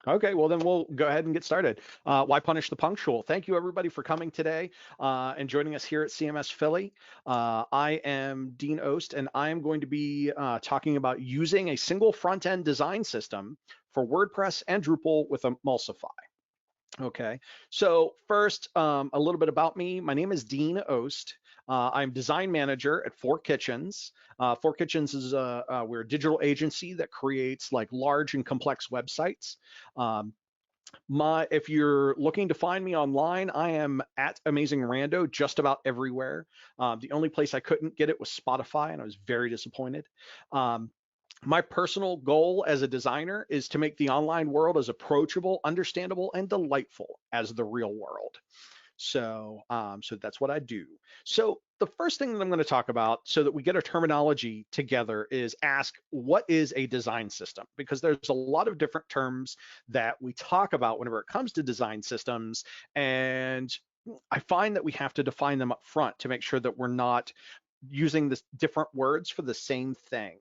Okay, well then we'll go ahead and get started. Why punish the punctual? Thank you everybody for coming today and joining us here at CMS Philly. I am Dean Oest, and I am going to be talking about using a single front-end design system for WordPress and Drupal with Emulsify. Okay, so first, a little bit about me. My name is Dean Oest. I'm design manager at Four Kitchens. Four Kitchens is we're a digital agency that creates like large and complex websites. Um, if you're looking to find me online, I am at Amazing Rando just about everywhere. The only place I couldn't get it was Spotify, and I was very disappointed. Um, my personal goal as a designer is to make the online world as approachable, understandable, and delightful as the real world. So that's what I do. So the first thing that I'm going to talk about so that we get our terminology together is ask, what is a design system? Because there's a lot of different terms that we talk about whenever it comes to design systems. And I find that we have to define them up front to make sure that we're not using this different words for the same thing.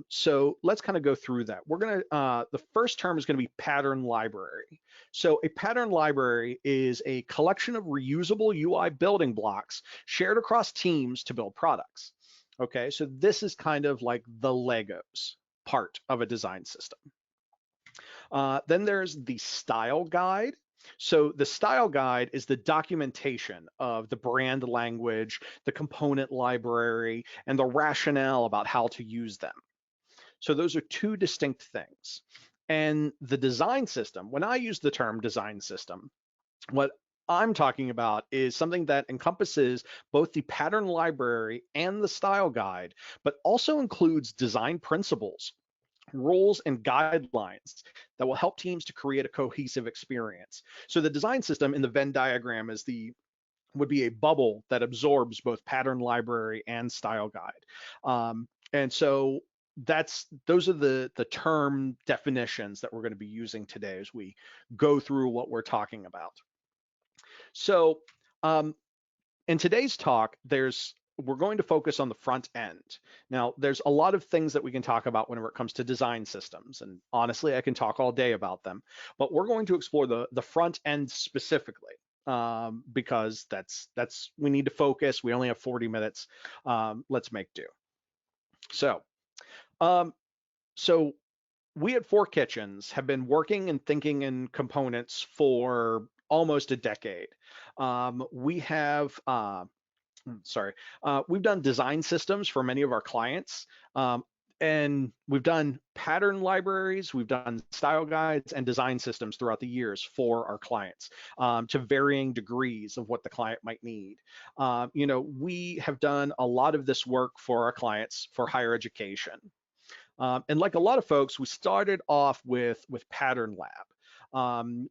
So let's kind of go through that. The first term is going to be pattern library. So a pattern library is a collection of reusable UI building blocks shared across teams to build products. Okay, so this is kind of like the Legos part of a design system. Then there's the style guide. So the style guide is the documentation of the brand language, the component library, and the rationale about how to use them. So those are two distinct things. And the design system, when I use the term design system, what I'm talking about is something that encompasses both the pattern library and the style guide, but also includes design principles, rules, and guidelines that will help teams to create a cohesive experience. So the design system in the Venn diagram would be a bubble that absorbs both pattern library and style guide. And so those are the term definitions that we're going to be using today as we go through what we're talking about. So in today's talk, we're going to focus on the front end. Now, there's a lot of things that we can talk about whenever it comes to design systems, and honestly, I can talk all day about them, but we're going to explore the front end specifically. Because we need to focus. We only have 40 minutes. Let's make do. So we at Four Kitchens have been working and thinking in components for almost a decade. We've done design systems for many of our clients. And we've done pattern libraries, we've done style guides and design systems throughout the years for our clients to varying degrees of what the client might need. We have done a lot of this work for our clients for higher education. And like a lot of folks, we started off with Pattern Lab.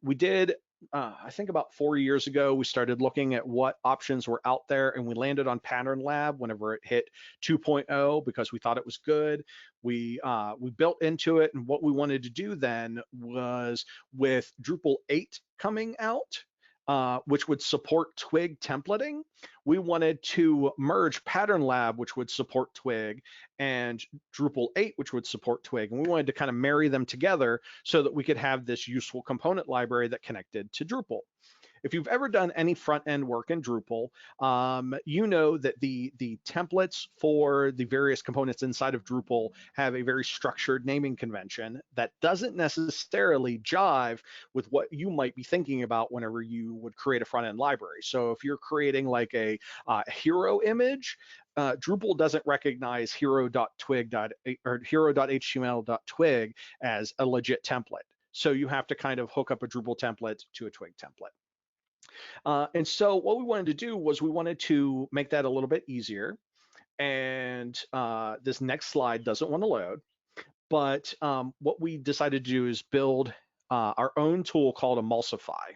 We did, I think about 4 years ago, we started looking at what options were out there, and we landed on Pattern Lab whenever it hit 2.0 because we thought it was good. We built into it, and what we wanted to do then was with Drupal 8 coming out, which would support Twig templating, we wanted to merge Pattern Lab, which would support Twig, and Drupal 8, which would support Twig. And we wanted to kind of marry them together so that we could have this useful component library that connected to Drupal. If you've ever done any front-end work in Drupal, you know that the templates for the various components inside of Drupal have a very structured naming convention that doesn't necessarily jive with what you might be thinking about whenever you would create a front-end library. So if you're creating like a hero image, Drupal doesn't recognize hero.twig or hero.html.twig as a legit template. So you have to kind of hook up a Drupal template to a Twig template. And so what we wanted to do was we wanted to make that a little bit easier. And this next slide doesn't want to load. But what we decided to do is build our own tool called Emulsify.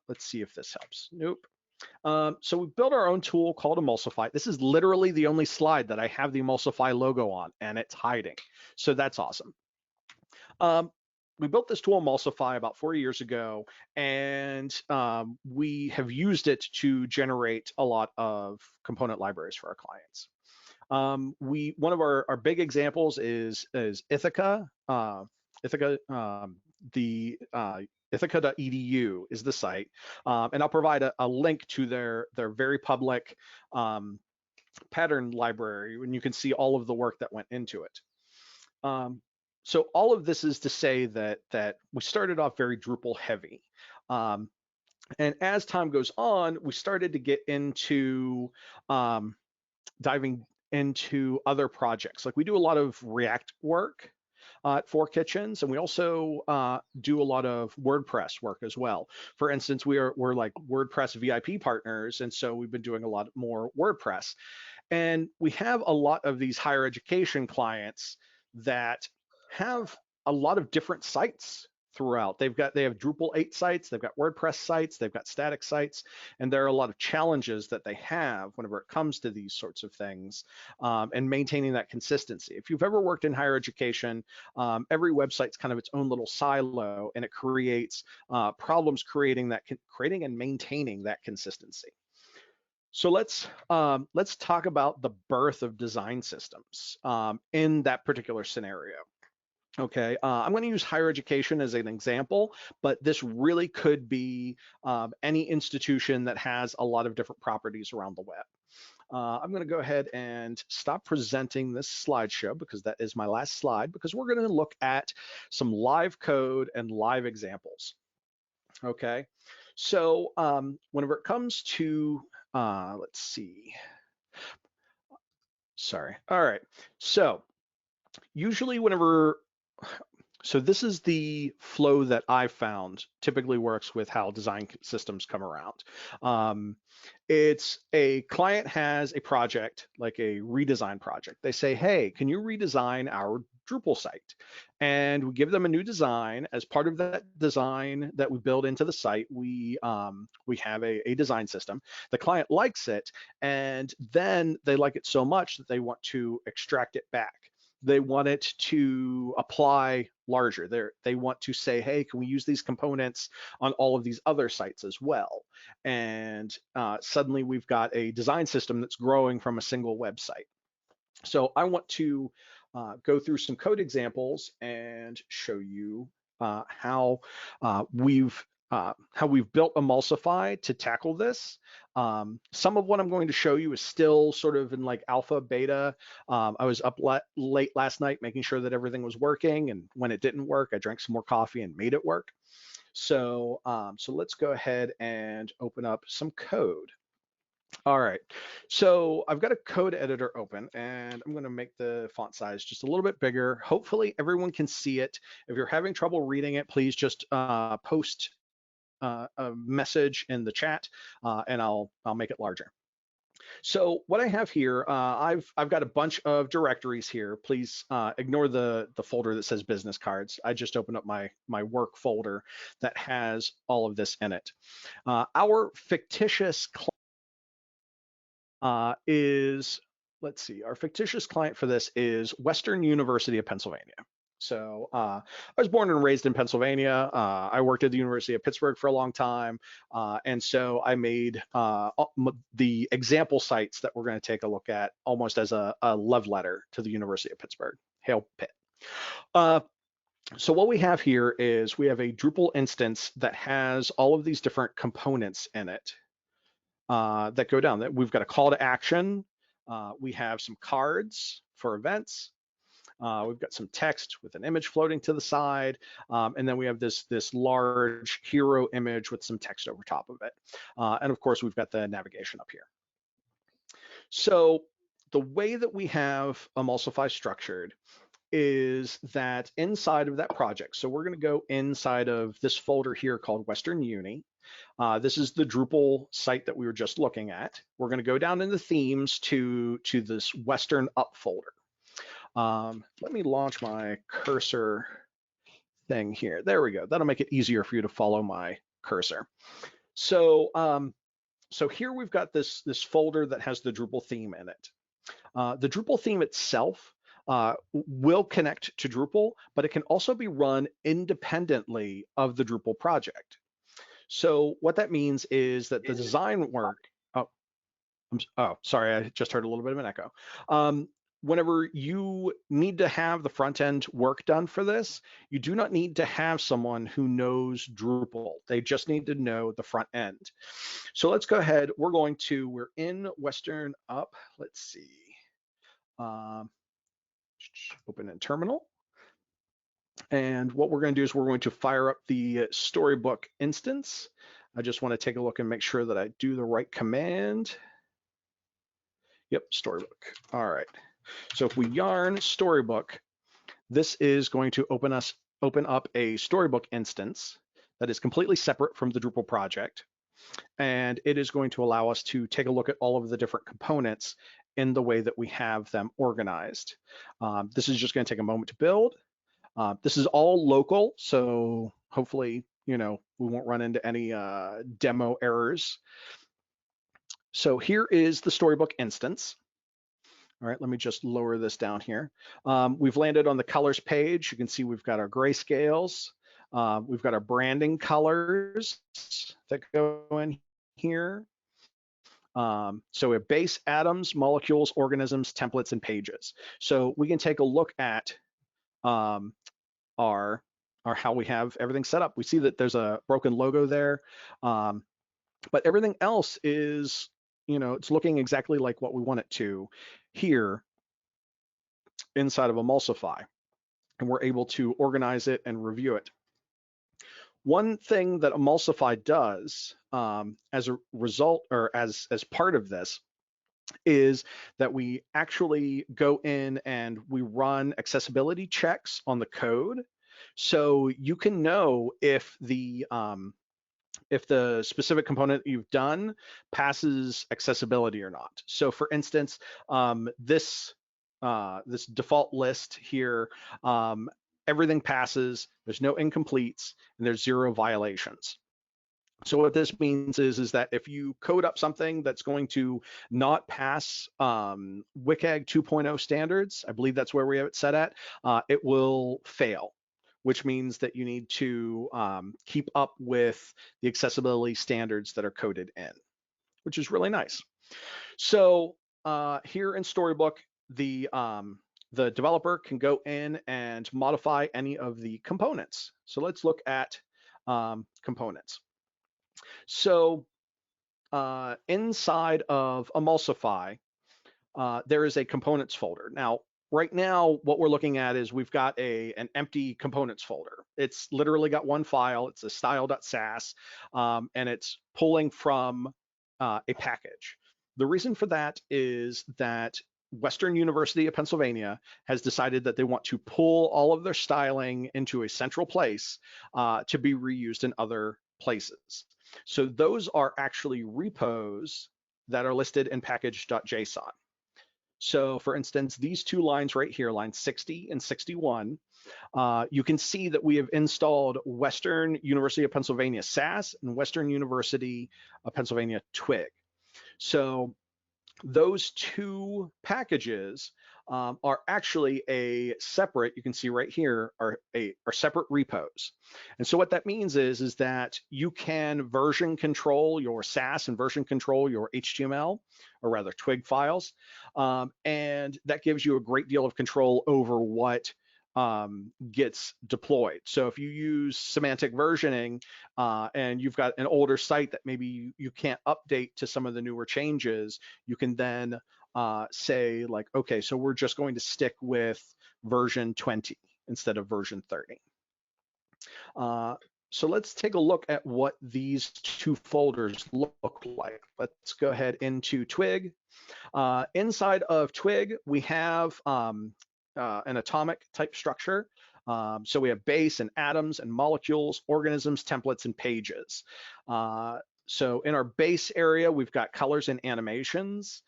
Let's see if this helps. Nope. So we built our own tool called Emulsify. This is literally the only slide that I have the Emulsify logo on, and it's hiding. So that's awesome. We built this tool Emulsify about 4 years ago, and we have used it to generate a lot of component libraries for our clients. One of our big examples is Ithaca. Ithaca Ithaca.edu is the site, and I'll provide a link to their very public pattern library, and you can see all of the work that went into it. So all of this is to say that we started off very Drupal heavy. And as time goes on, we started to get into diving into other projects. Like we do a lot of React work at Four Kitchens, and we also do a lot of WordPress work as well. For instance, we're like WordPress VIP partners, and so we've been doing a lot more WordPress. And we have a lot of these higher education clients that have a lot of different sites throughout. They have Drupal 8 sites, they've got WordPress sites, they've got static sites, and there are a lot of challenges that they have whenever it comes to these sorts of things, and maintaining that consistency. If you've ever worked in higher education, every website's kind of its own little silo, and it creates problems creating and maintaining that consistency. So let's talk about the birth of design systems in that particular scenario. Okay, I'm going to use higher education as an example, but this really could be any institution that has a lot of different properties around the web. I'm going to go ahead and stop presenting this slideshow because that is my last slide, because we're going to look at some live code and live examples. Okay, so whenever it comes to, let's see, sorry. All right, so usually so this is the flow that I found typically works with how design systems come around. It's a client has a project, like a redesign project. They say, hey, can you redesign our Drupal site? And we give them a new design. As part of that design that we build into the site, we have a design system. The client likes it, and then they like it so much that they want to extract it back. They want it to apply larger. They want to say, hey, can we use these components on all of these other sites as well? And suddenly we've got a design system that's growing from a single website. So I want to go through some code examples and show you how we've built Emulsify to tackle this. Some of what I'm going to show you is still sort of in like alpha, beta. I was up late last night making sure that everything was working, and when it didn't work, I drank some more coffee and made it work. So, so let's go ahead and open up some code. All right, so I've got a code editor open, and I'm going to make the font size just a little bit bigger. Hopefully everyone can see it. If you're having trouble reading it, please just post a message in the chat, and I'll make it larger. So what I have here, I've got a bunch of directories here. Please ignore the folder that says business cards. I just opened up my work folder that has all of this in it. Our fictitious client is, let's see, our fictitious client for this is Western University of Pennsylvania. So I was born and raised in Pennsylvania. I worked at the University of Pittsburgh for a long time. And so I made the example sites that we're going to take a look at almost as a love letter to the University of Pittsburgh. Hail Pitt. So what we have here is we have a Drupal instance that has all of these different components in it that go down. We've got a call to action. We have some cards for events. We've got some text with an image floating to the side, and then we have this large hero image with some text over top of it. And of course, we've got the navigation up here. So the way that we have Emulsify structured is that inside of that project, so we're going to go inside of this folder here called Western Uni. This is the Drupal site that we were just looking at. We're going to go down in the themes to this Western up folder. Let me launch my cursor thing here. There we go. That'll make it easier for you to follow my cursor. So, so here we've got this folder that has the Drupal theme in it. The Drupal theme itself will connect to Drupal, but it can also be run independently of the Drupal project. So what that means is that the design work, oh, sorry, I just heard a little bit of an echo. whenever you need to have the front end work done for this, you do not need to have someone who knows Drupal. They just need to know the front end. So let's go ahead. We're in Western up. Let's see. Um, open in terminal. And what we're going to do is we're going to fire up the Storybook instance. I just want to take a look and make sure that I do the right command. Yep, Storybook. All right. So if we yarn Storybook, this is going to open up a Storybook instance that is completely separate from the Drupal project. And it is going to allow us to take a look at all of the different components in the way that we have them organized. This is just going to take a moment to build. This is all local, so hopefully, we won't run into any demo errors. So here is the Storybook instance. All right, let me just lower this down here. We've landed on the colors page. You can see we've got our grayscales. We've got our branding colors that go in here. So we have base, atoms, molecules, organisms, templates, and pages. So we can take a look at our how we have everything set up. We see that there's a broken logo there, but everything else is, it's looking exactly like what we want it to here inside of Emulsify, and we're able to organize it and review it. One thing that Emulsify does as a result, or as part of this, is that we actually go in and we run accessibility checks on the code, so you can know if the specific component that you've done passes accessibility or not. So for instance, this default list here, everything passes, there's no incompletes, and there's 0 violations. So what this means is that if you code up something that's going to not pass WCAG 2.0 standards, I believe that's where we have it set at, it will fail, which means that you need to keep up with the accessibility standards that are coded in, which is really nice. So here in Storybook, the developer can go in and modify any of the components. So let's look at components. So inside of Emulsify, there is a components folder. Now, right now, what we're looking at is we've got an empty components folder. It's literally got one file. It's a style.sas, and it's pulling from a package. The reason for that is that Western University of Pennsylvania has decided that they want to pull all of their styling into a central place to be reused in other places. So those are actually repos that are listed in package.json. So for instance, these 2 lines right here, line 60 and 61, you can see that we have installed Western University of Pennsylvania SAS and Western University of Pennsylvania Twig. So those 2 packages are actually a separate, you can see right here, are separate repos. And so what that means is that you can version control your SAS and version control your HTML, or rather Twig files, and that gives you a great deal of control over what gets deployed. So if you use semantic versioning and you've got an older site that maybe you can't update to some of the newer changes, you can then say like, okay, so we're just going to stick with version 20 instead of version 30. So let's take a look at what these 2 folders look like. Let's go ahead into Twig. Inside of Twig, we have an atomic type structure. So we have base and atoms and molecules, organisms, templates, and pages. So in our base area, we've got colors and animations.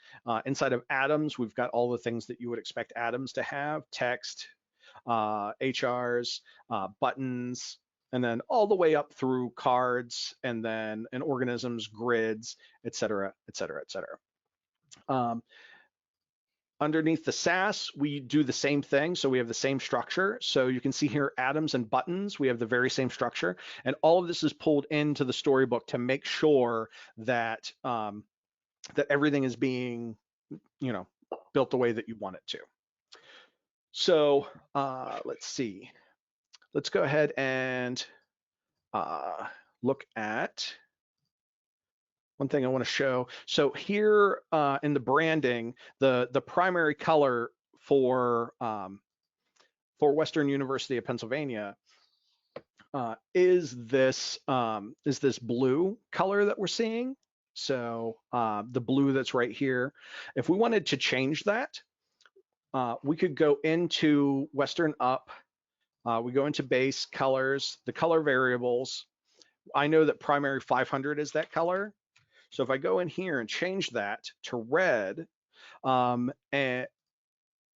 Inside of atoms, we've got all the things that you would expect atoms to have: text, HRs, buttons, and then all the way up through cards, and then in organisms, grids, et cetera, et cetera, et cetera. Underneath the SAS, we do the same thing. So we have the same structure. So you can see here, atoms and buttons, we have the very same structure. And all of this is pulled into the Storybook to make sure that, that everything is being, built the way that you want it to. So let's see. Let's go ahead and look at one thing I want to show. So here in the branding, the primary color for Western University of Pennsylvania is this blue color that we're seeing. So the blue that's right here. If we wanted to change that, we could go into Western Up. We go into base colors, the color variables. I know that primary 500 is that color. So if I go in here and change that to red, and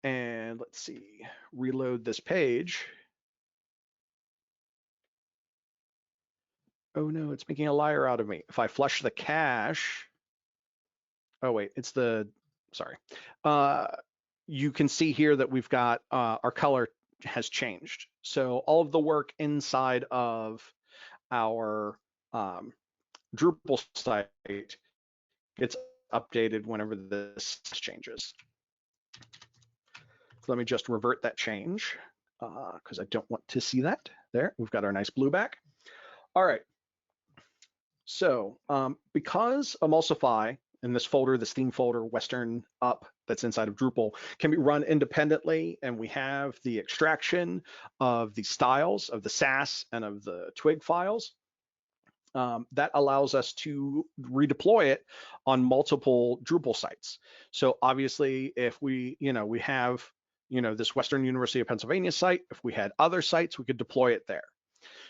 let's see, reload this page. Oh no, it's making a liar out of me. If I flush the cache, oh wait, sorry. You can see here that we've got our color has changed. So all of the work inside of our Drupal site gets updated whenever this changes. So let me just revert that change because I don't want to see that. There, we've got our nice blue back. All right. So because Emulsify in this folder, this theme folder, Western Up, that's inside of Drupal, can be run independently, and we have the extraction of the styles of the Sass and of the Twig files, that allows us to redeploy it on multiple Drupal sites. So obviously, if we have this Western University of Pennsylvania site, if we had other sites, we could deploy it there.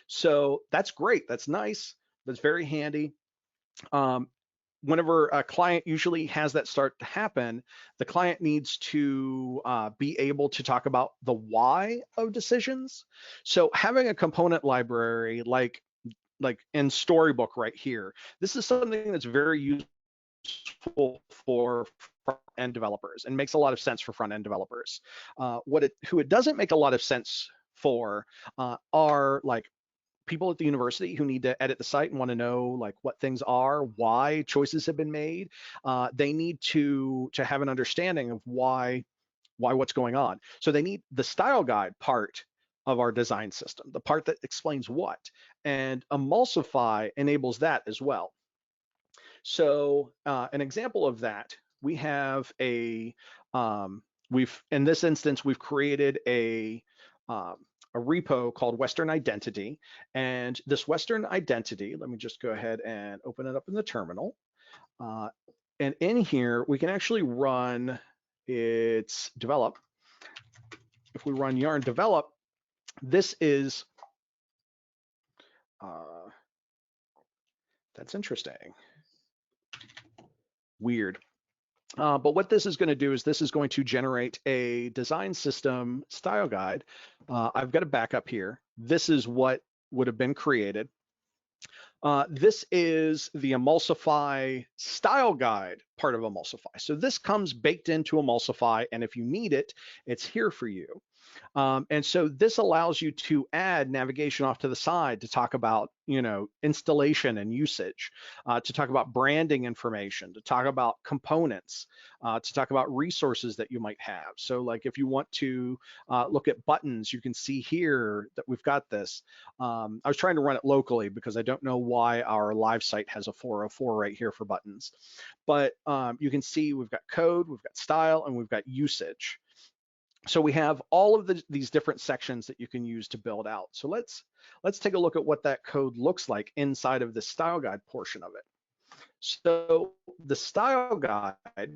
So that's great. That's nice. That's very handy. Whenever a client usually has that start to happen, the client needs to be able to talk about the why of decisions. So having a component library like in Storybook right here, this is something that's very useful for front-end developers and makes a lot of sense for front-end developers. Who it doesn't make a lot of sense for are like people at the university who need to edit the site and want to know like what things are, why choices have been made. They need to have an understanding of why what's going on. So they need the style guide part of our design system, the part that explains what. And Emulsify enables that as well. So an example of that, we have in this instance, we've created a repo called Western Identity. And this Western Identity, let me just go ahead and open it up in the terminal. And in here, we can actually run its develop. If we run yarn develop, this is, that's interesting. Weird. But what this is going to do is this is going to generate a design system style guide. I've got a backup here. This is what would have been created. This is the Emulsify style guide part of Emulsify. So this comes baked into Emulsify, and if you need it, it's here for you. And so this allows you to add navigation off to the side to talk about, installation and usage, to talk about branding information, to talk about components, to talk about resources that you might have. So like if you want to look at buttons, you can see here that we've got this. I was trying to run it locally because I don't know why our live site has a 404 right here for buttons. But you can see we've got code, we've got style, and we've got usage. So we have all of these different sections that you can use to build out. So let's take a look at what that code looks like inside of the style guide portion of it. So the style guide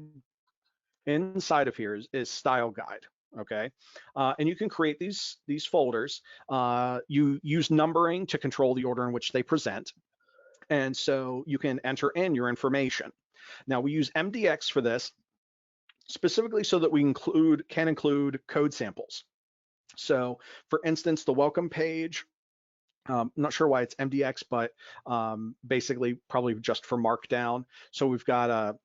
inside of here is style guide, okay? And you can create these folders. You use numbering to control the order in which they present. And so you can enter in your information. Now we use MDX for this, specifically so that we can include code samples. So for instance, the welcome page, I'm not sure why it's MDX, but basically probably just for Markdown. So we've got a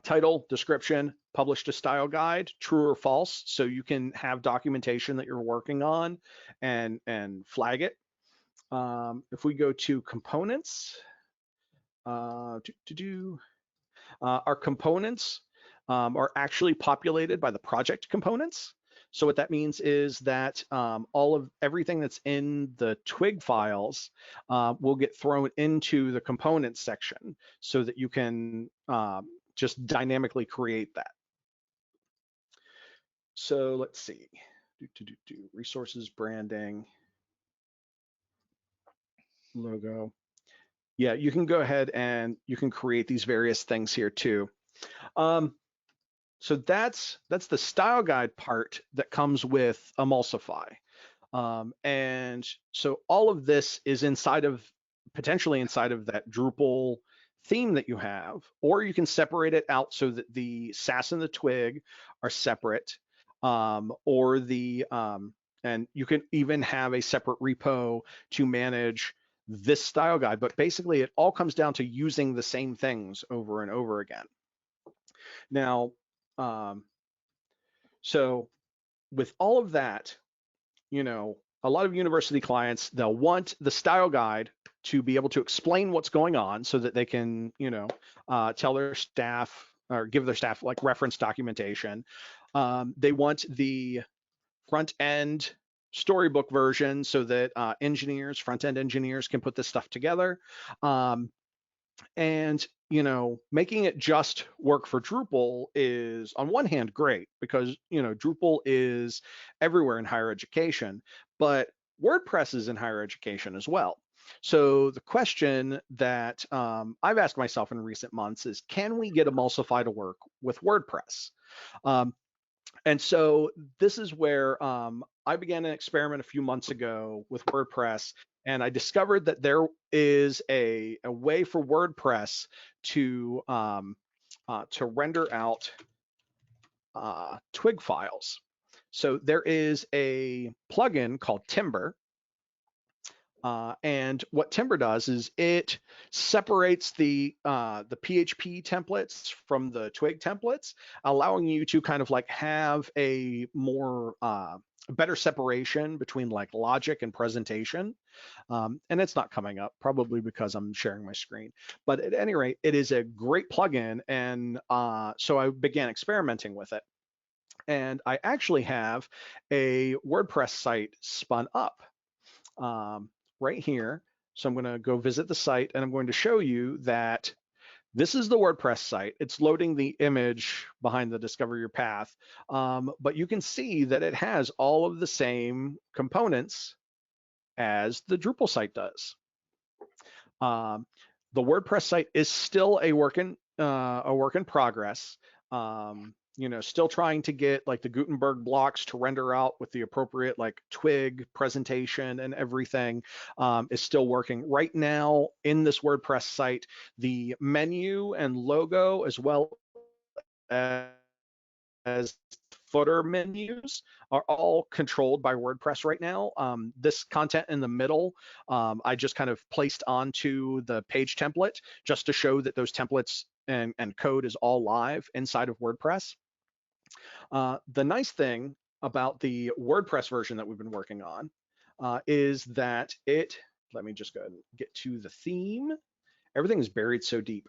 title, description, published a style guide, true or false. So you can have documentation that you're working on and flag it. If we go to components, our components are actually populated by the project components. So what that means is that everything that's in the Twig files will get thrown into the components section so that you can just dynamically create that. So let's see, resources, branding, logo. Yeah, you can go ahead and you can create these various things here too. So that's the style guide part that comes with Emulsify. And so all of this is potentially inside of that Drupal theme that you have, or you can separate it out so that the Sass and the Twig are separate, and you can even have a separate repo to manage this style guide. But basically, it all comes down to using the same things over and over again. Now, so with all of that, a lot of university clients, they'll want the style guide to be able to explain what's going on so that they can, tell their staff or give their staff like reference documentation. They want the front end storybook version so that front end engineers can put this stuff together. And making it just work for Drupal is on one hand great because Drupal is everywhere in higher education, but WordPress is in higher education as well. So the question that I've asked myself in recent months is, can we get Emulsify to work with WordPress? And so this is where I began an experiment a few months ago with WordPress, and I discovered that there is a way for WordPress to render out Twig files. So there is a plugin called Timber. And what Timber does is it separates the PHP templates from the Twig templates, allowing you to kind of like have a more better separation between like logic and presentation. And it's not coming up, probably because I'm sharing my screen. But at any rate, it is a great plugin, and so I began experimenting with it. And I actually have a WordPress site spun up. Right here. So I'm going to go visit the site, and I'm going to show you that this is the WordPress site. It's loading the image behind the Discover Your Path, but you can see that it has all of the same components as the Drupal site does. The WordPress site is still a work in progress. Still trying to get like the Gutenberg blocks to render out with the appropriate like Twig presentation and everything is still working. Right now in this WordPress site, the menu and logo as well as footer menus are all controlled by WordPress right now. This content in the middle, I just kind of placed onto the page template just to show that those templates and code is all live inside of WordPress. The nice thing about the WordPress version that we've been working on is that let me just go ahead and get to the theme. Everything is buried so deep.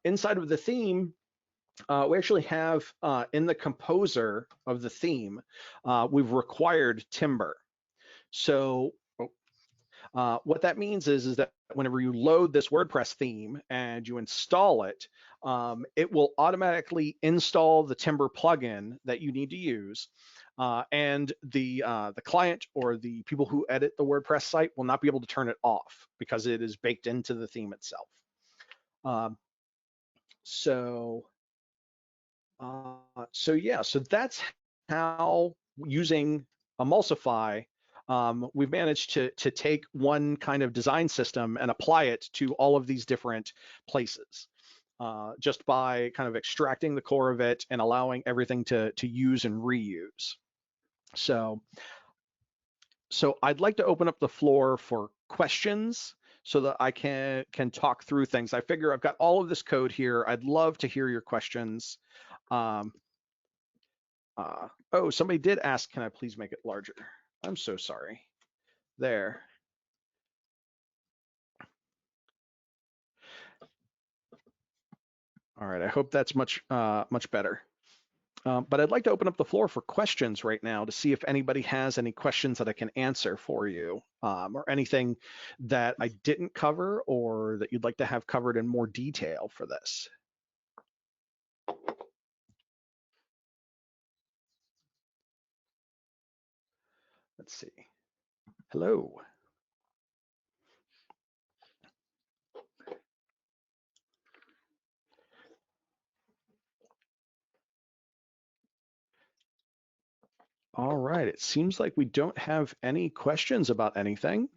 Inside of the theme, we actually have in the composer of the theme, we've required Timber. So what that means is that whenever you load this WordPress theme and you install it, it will automatically install the Timber plugin that you need to use. And the client or the people who edit the WordPress site will not be able to turn it off because it is baked into the theme itself. So that's how, using Emulsify, we've managed to take one kind of design system and apply it to all of these different places, just by kind of extracting the core of it and allowing everything to use and reuse. So I'd like to open up the floor for questions so that I can talk through things. I figure I've got all of this code here. I'd love to hear your questions. Oh, somebody did ask, can I please make it larger? I'm so sorry. There. All right, I hope that's much better. But I'd like to open up the floor for questions right now to see if anybody has any questions that I can answer for you, or anything that I didn't cover or that you'd like to have covered in more detail for this. Let's see. Hello. All right. It seems like we don't have any questions about anything.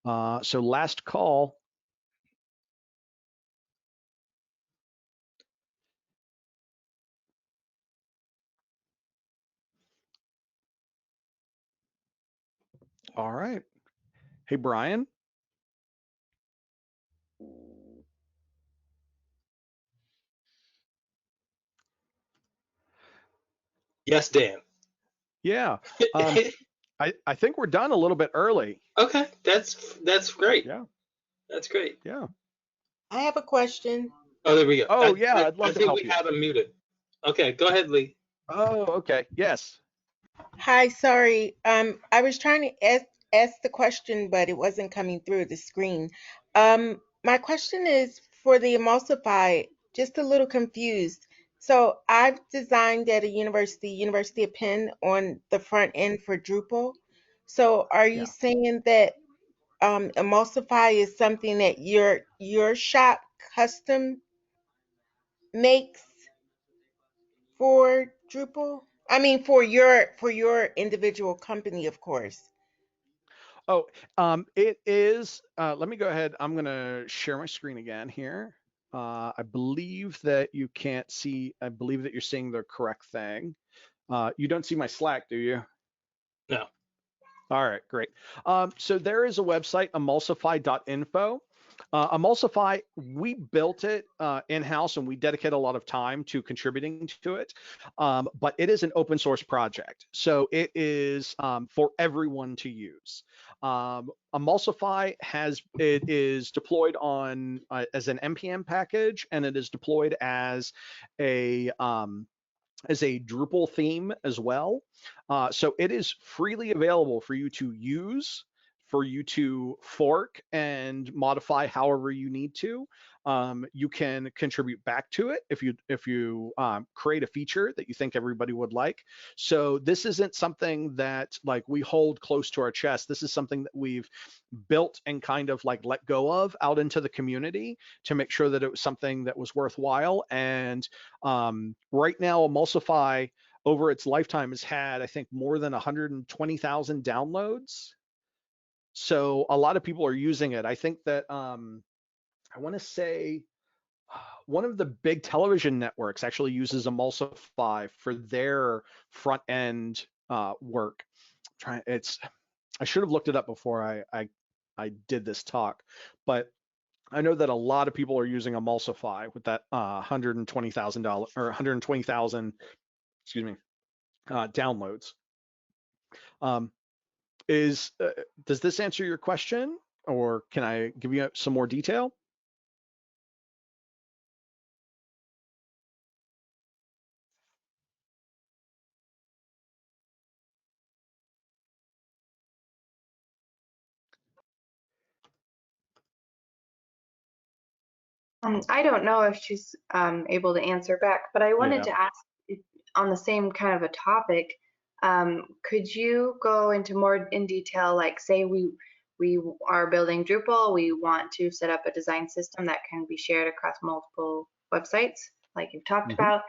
So last call. All right. Hey, Brian. Yes, Dan. Yeah. Um, I think we're done a little bit early. Okay, that's great. Yeah. That's great. Yeah. I have a question. Oh, there we go. Oh, yeah. I'd I love to think help we you. have him muted. Okay, go ahead, Lee. Oh, okay. Yes. Hi, sorry. I was trying to ask the question, but it wasn't coming through the screen. My question is for the Emulsify, just a little confused. So I've designed at a University of Penn, on the front end for Drupal. So are you Yeah. saying that Emulsify is something that your shop custom makes for Drupal? I mean, for your individual company, of course. Oh, it is. Let me go ahead. I'm going to share my screen again here. I believe that you can't see. I believe that you're seeing the correct thing. You don't see my Slack, do you? No. All right, great. So there is a website, emulsify.info. Emulsify, we built it in-house and we dedicate a lot of time to contributing to it, but it is an open source project. So it is for everyone to use. Emulsify it is deployed on as an NPM package, and it is deployed as a Drupal theme as well. So it is freely available for you to use, for you to fork and modify however you need to. You can contribute back to it if you create a feature that you think everybody would like. So this isn't something that like we hold close to our chest. This is something that we've built and kind of like let go of out into the community to make sure that it was something that was worthwhile. And right now, Emulsify over its lifetime has had, I think, more than 120,000 downloads. So a lot of people are using it. I think that I want to say one of the big television networks actually uses Emulsify for their front end work. I should have looked it up before I did this talk, but I know that a lot of people are using Emulsify with that $120,000 or 120,000, excuse me, downloads. Um, is Does this answer your question, or can I give you some more detail? I don't know if she's able to answer back, but I wanted Yeah. to ask on the same kind of a topic. Could you go into more in detail, like say we are building Drupal, we want to set up a design system that can be shared across multiple websites, like you've talked Mm-hmm. about.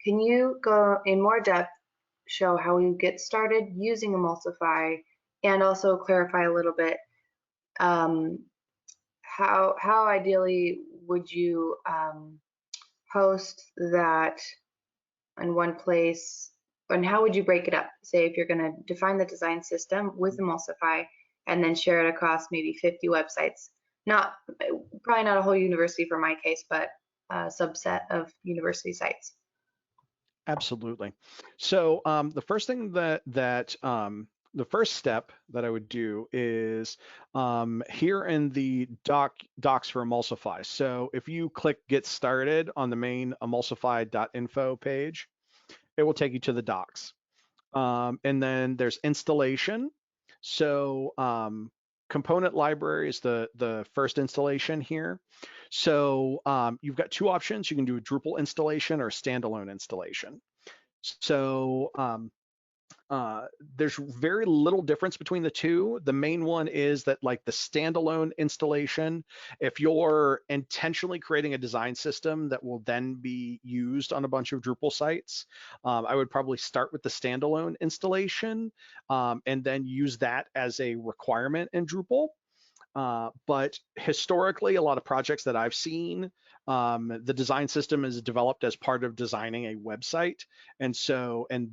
Can you go in more depth, show how we get started using Emulsify, and also clarify a little bit um, how ideally would you host that in one place, and how would you break it up? Say if you're going to define the design system with Emulsify and then share it across maybe 50 websites. Not probably not a whole university for my case, but a subset of university sites. Absolutely. So the first thing the first step that I would do is here in the docs for Emulsify. So if you click Get Started on the main emulsify.info page, it will take you to the docs. And then there's installation. So component library is the first installation here. So you've got two options. You can do a Drupal installation or a standalone installation. So there's very little difference between the two. The main one is that, like, the standalone installation, if you're intentionally creating a design system that will then be used on a bunch of Drupal sites, I would probably start with the standalone installation and then use that as a requirement in Drupal. But historically, a lot of projects that I've seen, the design system is developed as part of designing a website. And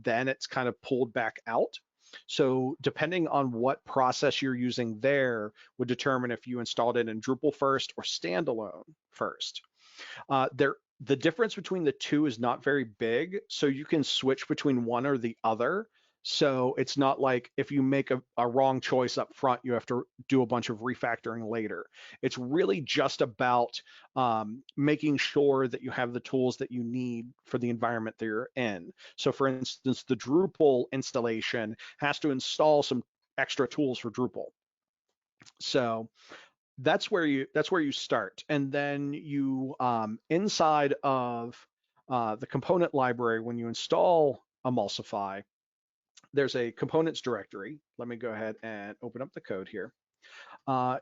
then it's kind of pulled back out. So depending on what process you're using there would determine if you installed it in Drupal first or standalone first. The difference between the two is not very big, so you can switch between one or the other. So it's not like if you make a wrong choice up front, you have to do a bunch of refactoring later. It's really just about making sure that you have the tools that you need for the environment that you're in. So for instance, the Drupal installation has to install some extra tools for Drupal. So that's where you start. And then you inside of the component library, when you install Emulsify, there's a components directory. Let me go ahead and open up the code here.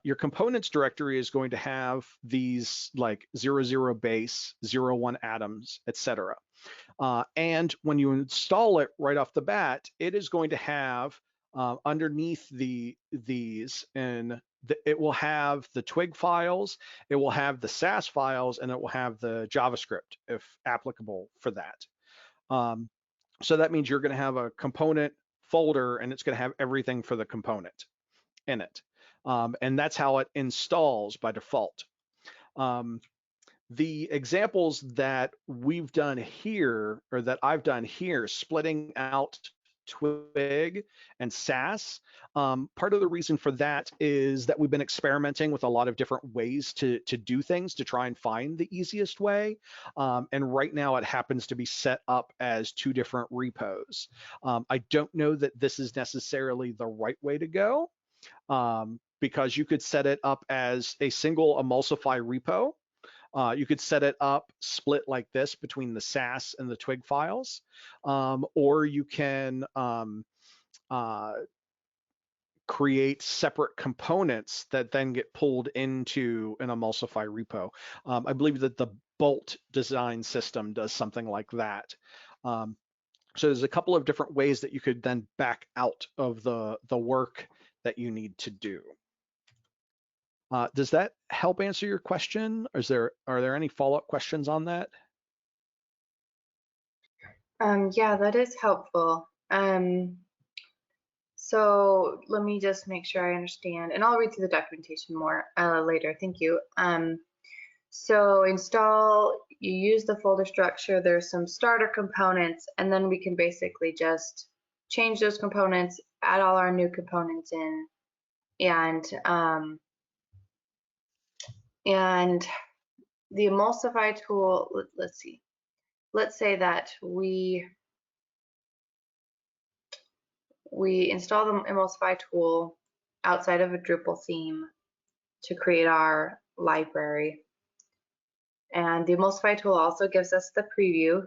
Your components directory is going to have these like 00 base, 01 atoms, etc. And when you install it right off the bat, it is going to have underneath these, and it will have the Twig files, it will have the Sass files, and it will have the JavaScript if applicable for that. So that means you're going to have a component folder, and it's going to have everything for the component in it. And that's how it installs by default. The examples that we've done here, or that I've done here, splitting out Twig and Sass, part of the reason for that is that we've been experimenting with a lot of different ways to do things to try and find the easiest way. And right now it happens to be set up as two different repos. I don't know that this is necessarily the right way to go, because you could set it up as a single Emulsify repo. You could set it up split like this between the Sass and the Twig files, or you can create separate components that then get pulled into an Emulsify repo. I believe that the Bolt design system does something like that. So there's a couple of different ways that you could then back out of the work that you need to do. Does that help answer your question? Or are there any follow-up questions on that? Yeah, that is helpful. So let me just make sure I understand, and I'll read through the documentation more later. Thank you. So install, you use the folder structure, there's some starter components, and then we can basically just change those components, add all our new components in, and the Emulsify tool, let's see. Let's say that we install the Emulsify tool outside of a Drupal theme to create our library. And the Emulsify tool also gives us the preview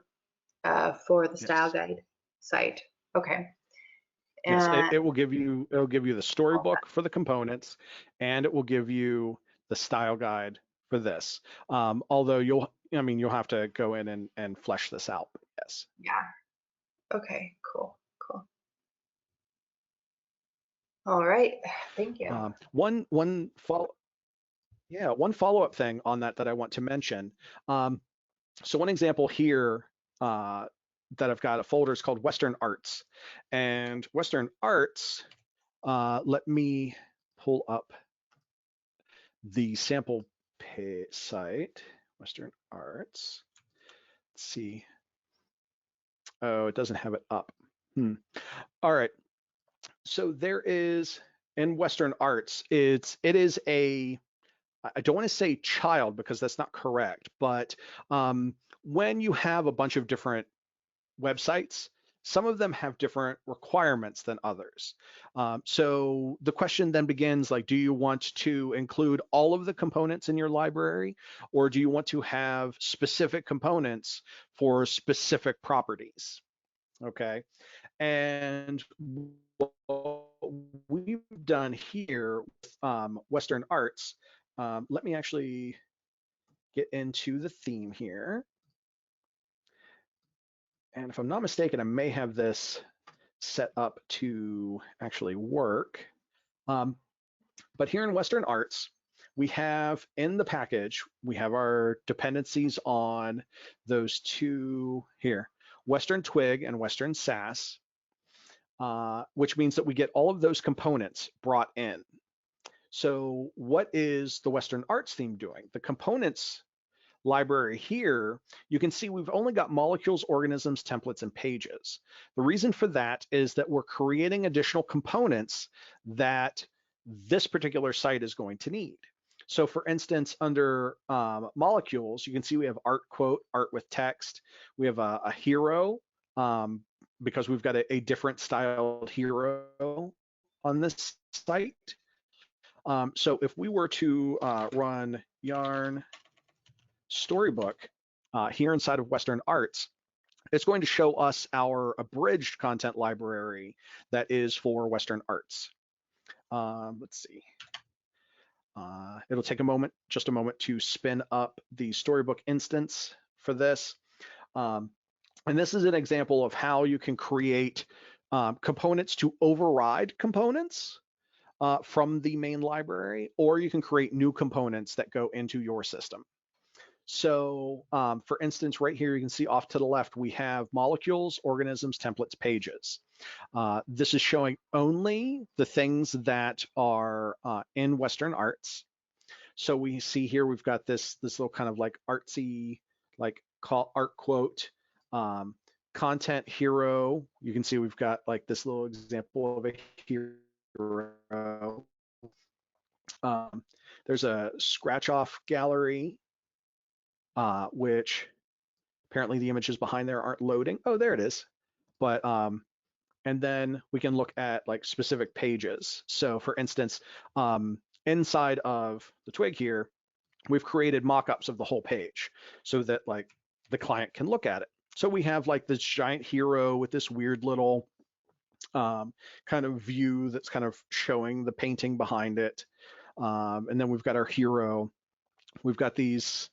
for the style guide site. Okay. Yes, it will give you the storybook for the components, and it will give you the style guide for this. Although you'll have to go in and flesh this out. Yes. Yeah. Okay. Cool. All right. Thank you. One follow-up thing on that I want to mention. So one example here that I've got a folder is called Western Arts, and Western Arts. Let me pull up the sample site. Western Arts. Let's see. Oh, it doesn't have it up. All right. So there is, in Western Arts, it is a, I don't want to say child because that's not correct, but when you have a bunch of different websites, some of them have different requirements than others. So the question then begins, like, do you want to include all of the components in your library, or do you want to have specific components for specific properties? Okay, and what we've done here with Western Arts, let me actually get into the theme here. And if I'm not mistaken, I may have this set up to actually work. But here in Western Arts, we have in the package, we have our dependencies on those two here, Western Twig and Western Sass, which means that we get all of those components brought in. So what is the Western Arts theme doing? The components library here, you can see we've only got molecules, organisms, templates, and pages. The reason for that is that we're creating additional components that this particular site is going to need. So for instance, under molecules, you can see we have art quote, art with text. We have a hero because we've got a different styled hero on this site. So if we were to run yarn Storybook here inside of Western Arts, it's going to show us our abridged content library that is for Western Arts. Let's see. It'll take just a moment to spin up the Storybook instance for this. And this is an example of how you can create components to override components from the main library, or you can create new components that go into your system. So for instance, right here, you can see off to the left, we have molecules, organisms, templates, pages. This is showing only the things that are in Western Arts. So we see here, we've got this little kind of like artsy, like art quote, content hero. You can see we've got like this little example of a hero. There's a scratch off gallery, which apparently the images behind there aren't loading. Oh, there it is. But and then we can look at like specific pages. So for instance, inside of the Twig here, we've created mock-ups of the whole page so that like the client can look at it. So we have like this giant hero with this weird little kind of view that's kind of showing the painting behind it. And then we've got our hero. We've got these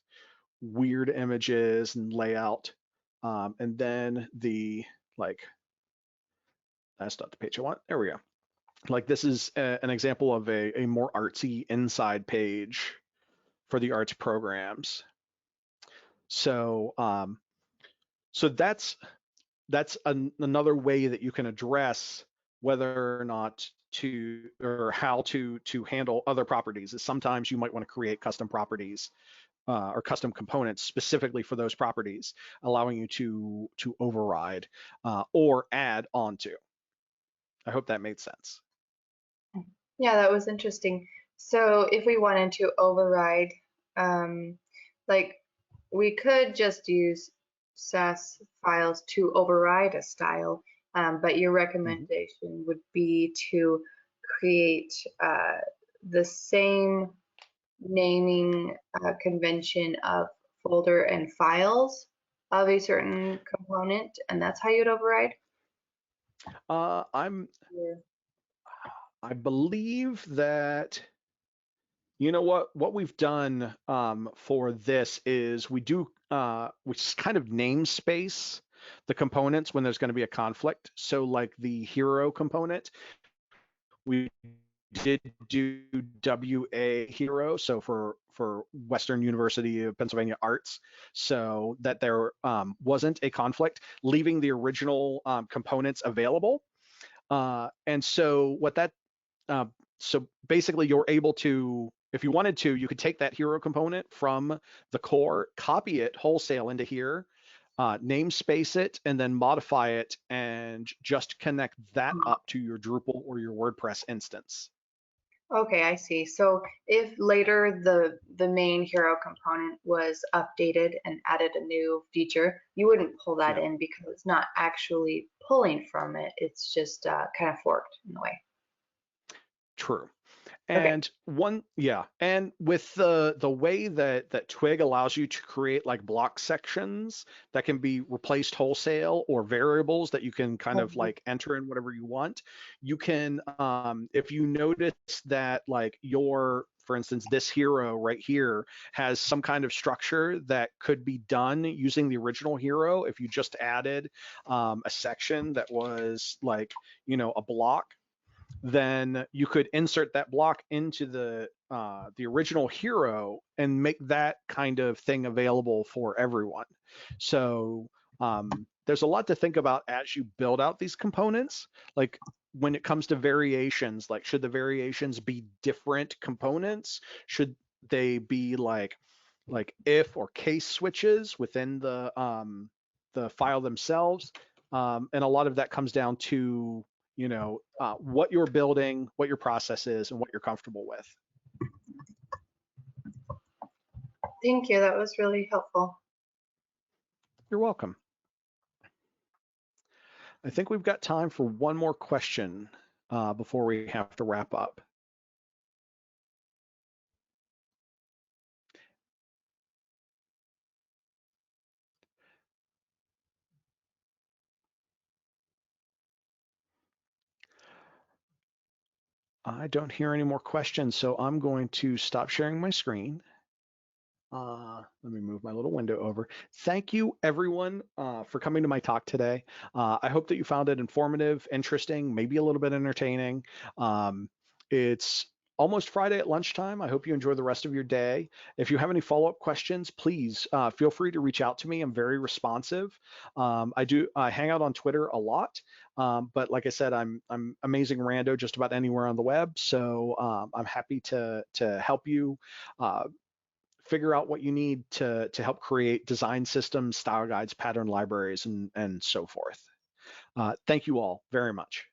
weird images and layout. And then the like, that's not the page I want. There we go. Like this is an example of a more artsy inside page for the arts programs. So so that's another way that you can address whether or not to, or how to handle other properties, is sometimes you might want to create custom properties or custom components specifically for those properties, allowing you to override or add onto. I hope that made sense. Yeah, that was interesting. So if we wanted to override, like we could just use Sass files to override a style, but your recommendation would be to create the same naming convention of folder and files of a certain component, and that's how you'd override? I believe that, you know what we've done for this is we do we just kind of namespace the components when there's going to be a conflict. So like the hero component, we did do WA hero, so for Western University of Pennsylvania Arts, so that there wasn't a conflict, leaving the original components available. And so what that, so basically you're able to, if you wanted to, you could take that hero component from the core, copy it wholesale into here, namespace it, and then modify it, and just connect that up to your Drupal or your WordPress instance. Okay, I see. So if later the main hero component was updated and added a new feature, you wouldn't pull that Yeah. in because it's not actually pulling from it. It's just kind of forked in a way. True. Okay. And and with the way that Twig allows you to create like block sections that can be replaced wholesale, or variables that you can kind of Mhm. like enter in whatever you want, you can if you notice that like for instance, this hero right here has some kind of structure that could be done using the original hero if you just added a section that was like, a block, then you could insert that block into the original hero and make that kind of thing available for everyone. So there's a lot to think about as you build out these components. Like when it comes to variations, like should the variations be different components? Should they be like if or case switches within the file themselves? And a lot of that comes down to what you're building, what your process is, and what you're comfortable with. Thank you. That was really helpful. You're welcome. I think we've got time for one more question before we have to wrap up. I don't hear any more questions, so I'm going to stop sharing my screen. Let me move my little window over. Thank you, everyone, for coming to my talk today. I hope that you found it informative, interesting, maybe a little bit entertaining. It's almost Friday at lunchtime. I hope you enjoy the rest of your day. If you have any follow-up questions, please feel free to reach out to me. I'm very responsive. I hang out on Twitter a lot, but like I said, I'm amazing rando just about anywhere on the web. So I'm happy to help you figure out what you need to help create design systems, style guides, pattern libraries, and so forth. Thank you all very much.